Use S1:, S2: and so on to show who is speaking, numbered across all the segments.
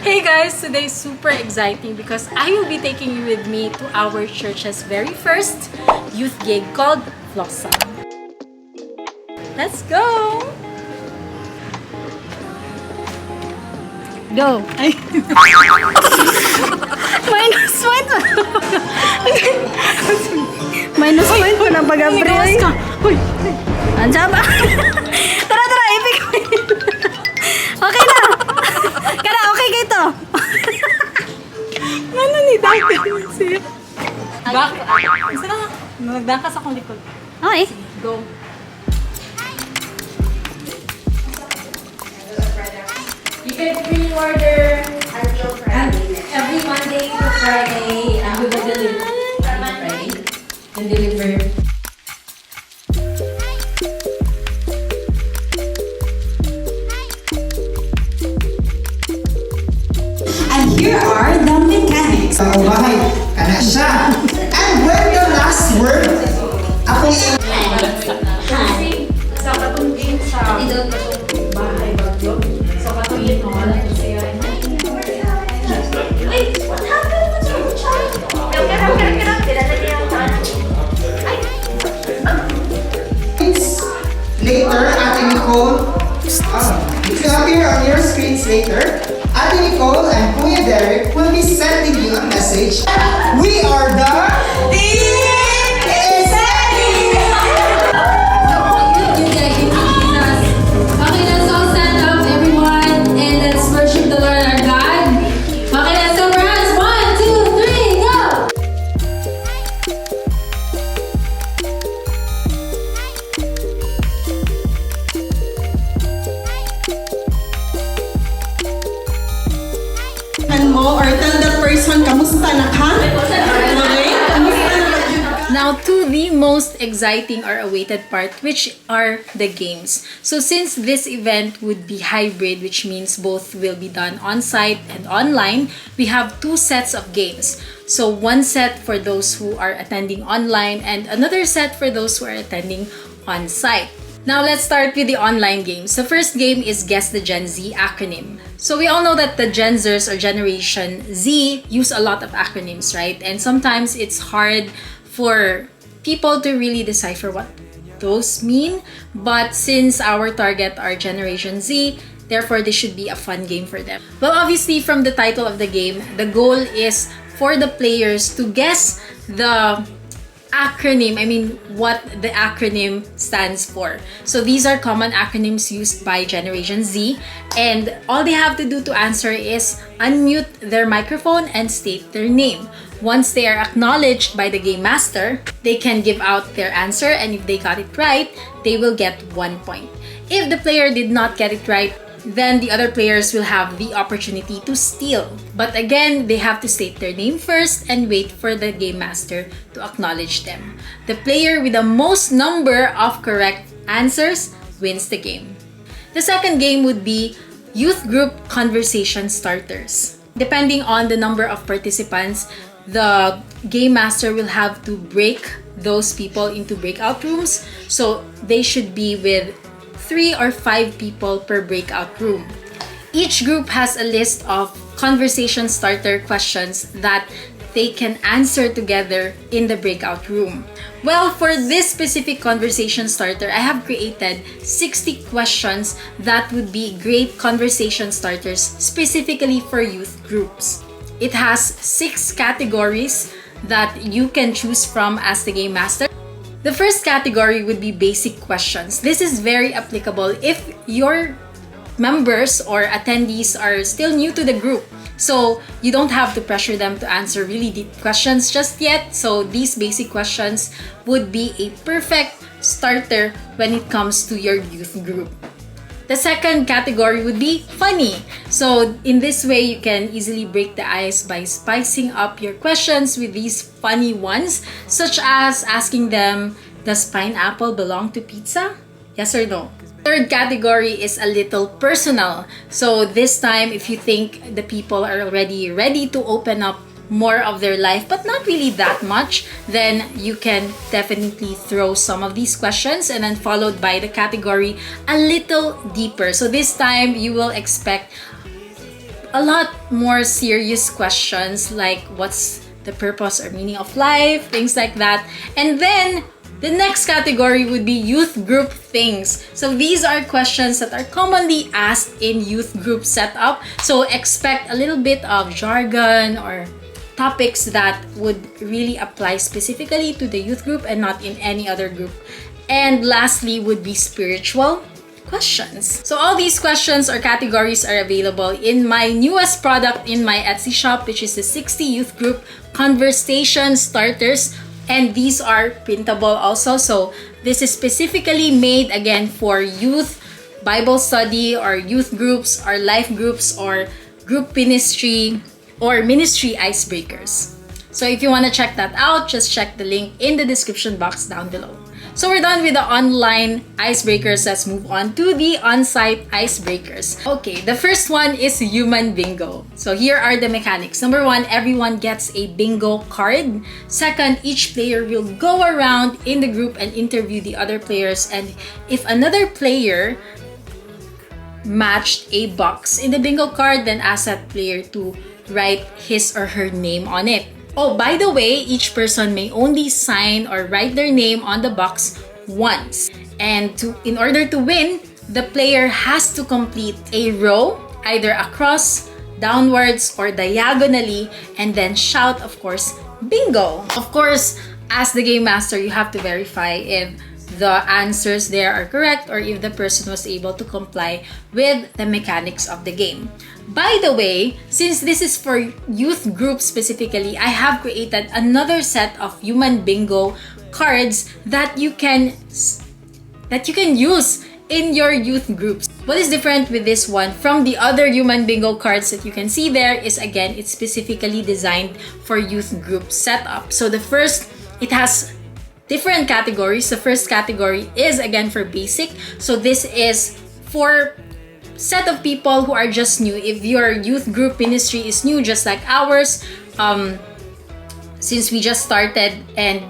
S1: Hey guys, today is super exciting because I will be taking you with me to our church's very first youth gig called Blossom. Let's go! Go! Minus point! Minus point po ng pag-abri. Uy! Andiyan ba? Tara, epic! Okay na! Kaya okay kayo to! Ano ni Dante? Back! Isa na! Nagdakas akong likod.
S2: Okay.
S1: Go! You can pre-order until Friday. Every Monday to Friday, we will deliver. Friday. And deliver.
S3: And here are the mechanics.
S4: Bahay, kana siya. And when the last word, ako
S1: Sa katong game sa bahay bagyo. So katong yun mo, wala na siya.
S2: Wait, what happened? What's wrong with child?
S4: later, Ate Nicole, it will appear on your screens later. Ate Nicole and Kuya Derek will be sending you a message. We are the Team Steady!
S2: Okay, let's all stand up, everyone, and let's worship the Lord our God. Okay, let's go for hands. 1, 2, 3, go!
S3: Mo or tell the person, kamusta na ka? Okay? Kamusta na ka?
S1: Now to the most exciting or awaited part, which are the games. So since this event would be hybrid, which means both will be done on-site and online, we have two sets of games. So one set for those who are attending online and another set for those who are attending on-site. Now let's start with the online games. The first game is Guess the Gen Z acronym. So we all know that the Gen Zers or Generation Z use a lot of acronyms, right? And sometimes it's hard for people to really decipher what those mean. But since our target are Generation Z, therefore this should be a fun game for them. Well, obviously from the title of the game, the goal is for the players to guess the acronym, what the acronym stands for. So these are common acronyms used by Generation Z, and all they have to do to answer is unmute their microphone and state their name. Once they are acknowledged by the game master, they can give out their answer, and if they got it right, they will get 1 point. If the player did not get it right, then the other players will have the opportunity to steal. But again, they have to state their name first and wait for the game master to acknowledge them. The player with the most number of correct answers wins the game. The second game would be Youth Group Conversation Starters. Depending on the number of participants, the game master will have to break those people into breakout rooms. So they should be with 3 or 5 people per breakout room. Each group has a list of conversation starter questions that they can answer together in the breakout room. Well, for this specific conversation starter, I have created 60 questions that would be great conversation starters specifically for youth groups. It has 6 categories that you can choose from as the game master. The first category would be basic questions. This is very applicable if your members or attendees are still new to the group. So you don't have to pressure them to answer really deep questions just yet. So these basic questions would be a perfect starter when it comes to your youth group. The second category would be funny. So in this way, you can easily break the ice by spicing up your questions with these funny ones, such as asking them, does pineapple belong to pizza? Yes or no? Third category is a little personal. So this time, if you think the people are already ready to open up more of their life, but not really that much, then you can definitely throw some of these questions and then followed by the category a little deeper. So this time you will expect a lot more serious questions like what's the purpose or meaning of life, things like that. And then the next category would be youth group things. So these are questions that are commonly asked in youth group setup. So expect a little bit of jargon or topics that would really apply specifically to the youth group and not in any other group. And lastly would be spiritual questions. So all these questions or categories are available in my newest product in my Etsy shop, which is the 60 Youth Group Conversation Starters. And these are printable also. So this is specifically made again for youth Bible study or youth groups or life groups or group ministry or ministry icebreakers. So if you want to check that out, just check the link in the description box down below. So we're done with the online icebreakers. Let's move on to the on-site icebreakers. Okay, the first one is human bingo. So here are the mechanics. Number one, everyone gets a bingo card. Second, each player will go around in the group and interview the other players. And if another player matched a box in the bingo card, then ask that player to write his or her name on it. Oh, by the way, each person may only sign or write their name on the box once. And in order to win, the player has to complete a row, either across, downwards, or diagonally, and then shout, of course, bingo. Of course, as the game master, you have to verify if the answers there are correct or if the person was able to comply with the mechanics of the game. By the way, since this is for youth groups specifically, I have created another set of human bingo cards that you can use in your youth groups. What is different with this one from the other human bingo cards that you can see there is, again, it's specifically designed for youth group setup. So the first, it has different categories. The first category is again for basic. So this is for set of people who are just new. If your youth group ministry is new, just like ours, since we just started and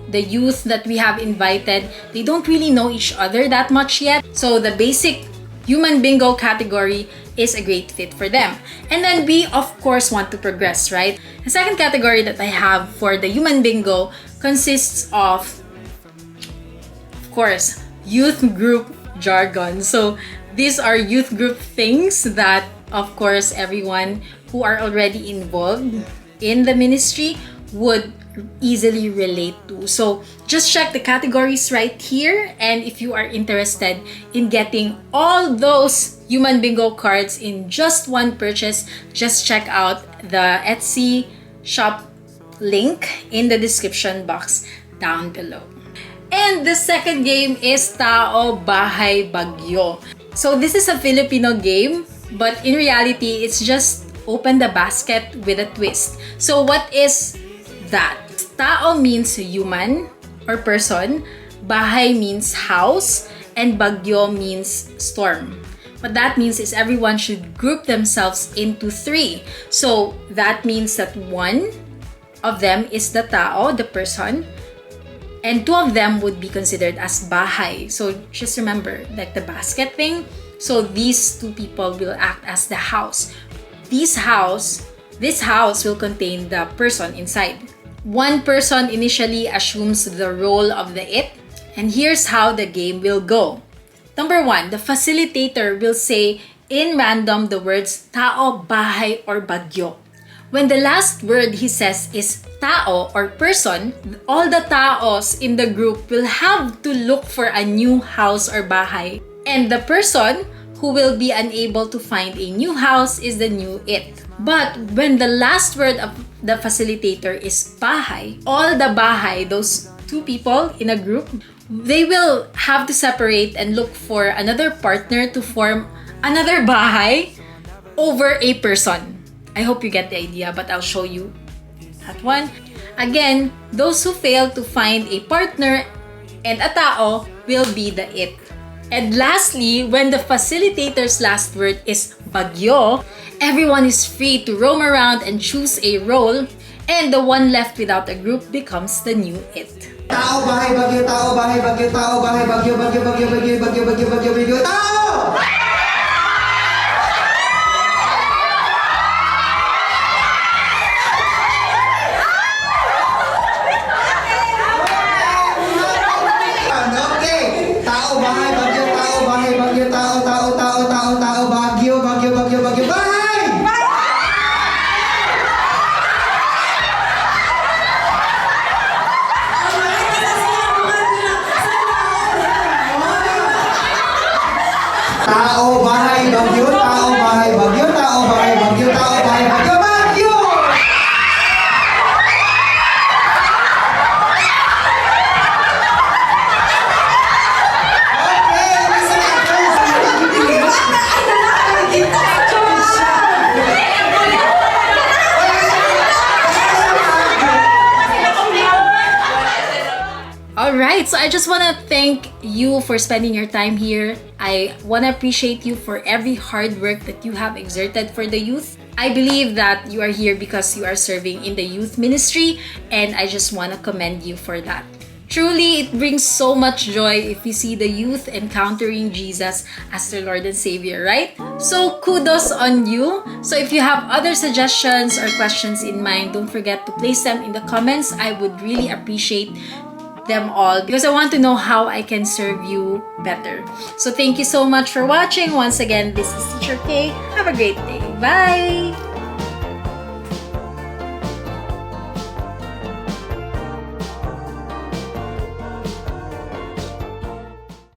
S1: the youth that we have invited, they don't really know each other that much yet. So the basic human bingo category is a great fit for them. And then we, of course, want to progress, right? The second category that I have for the human bingo consists of course, youth group jargon. So these are youth group things that, of course, everyone who are already involved in the ministry would easily relate to. So just check the categories right here, and if you are interested in getting all those human bingo cards in just one purchase, just check out the Etsy shop link in the description box down below. And the second game is Tao Bahay Bagyo. So this is a Filipino game, but in reality, it's just open the basket with a twist. So what is that? Tao means human or person, Bahay means house, and Bagyo means storm. What that means is everyone should group themselves into three. So that means that one of them is the Tao, the person, and two of them would be considered as bahay. So just remember, like the basket thing. So these two people will act as the house. This house will contain the person inside. One person initially assumes the role of the it. And here's how the game will go. Number one, the facilitator will say in random the words tao, bahay, or bagyo. When the last word he says is tao or person, all the taos in the group will have to look for a new house or bahay. And the person who will be unable to find a new house is the new it. But when the last word of the facilitator is bahay, all the bahay, those two people in a group, they will have to separate and look for another partner to form another bahay over a person. I hope you get the idea, but I'll show you that one. Again, those who fail to find a partner and a tao will be the it. And lastly, when the facilitator's last word is bagyo, everyone is free to roam around and choose a role, and the one left without a group becomes the new it.
S4: Tao, bahay, bagyo, tao, bahay, bagyo, tao, bahay, bagyo, bagyo, bagyo, bagyo, bagyo, bagyo, bagyo, bagyo, tao!
S1: Right, so I just want to thank you for spending your time here. I want to appreciate you for every hard work that you have exerted for the youth. I believe that you are here because you are serving in the youth ministry, and I just want to commend you for that. Truly, it brings so much joy if you see the youth encountering Jesus as their Lord and Savior, right? So kudos on you. So if you have other suggestions or questions in mind, don't forget to place them in the comments. I would really appreciate them all because I want to know how I can serve you better. So thank you so much for watching. Once again, this is Teacher K. Have a great day. Bye!